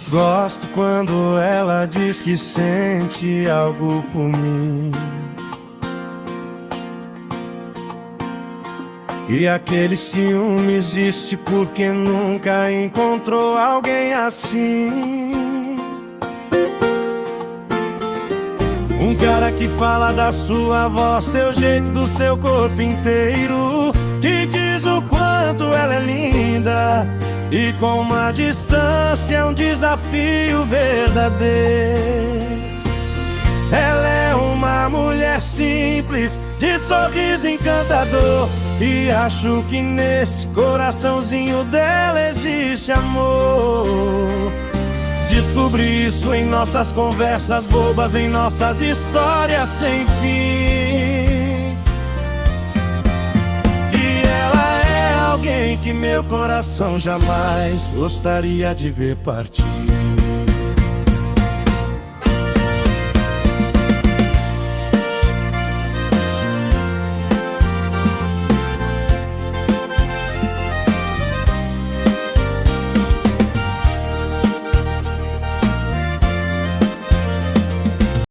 Gosto quando ela diz que sente algo por mim, e aquele ciúme existe porque nunca encontrou alguém assim. Um cara que fala da sua voz, seu jeito, do seu corpo inteiro, que diz o quanto ela é linda, e com uma distância é um desafio verdadeiro. Ela é uma mulher simples, de sorriso encantador, e acho que nesse coraçãozinho dela existe amor. Descobri isso em nossas conversas bobas, em nossas histórias sem fim. E ela é alguém que meu coração jamais gostaria de ver partir.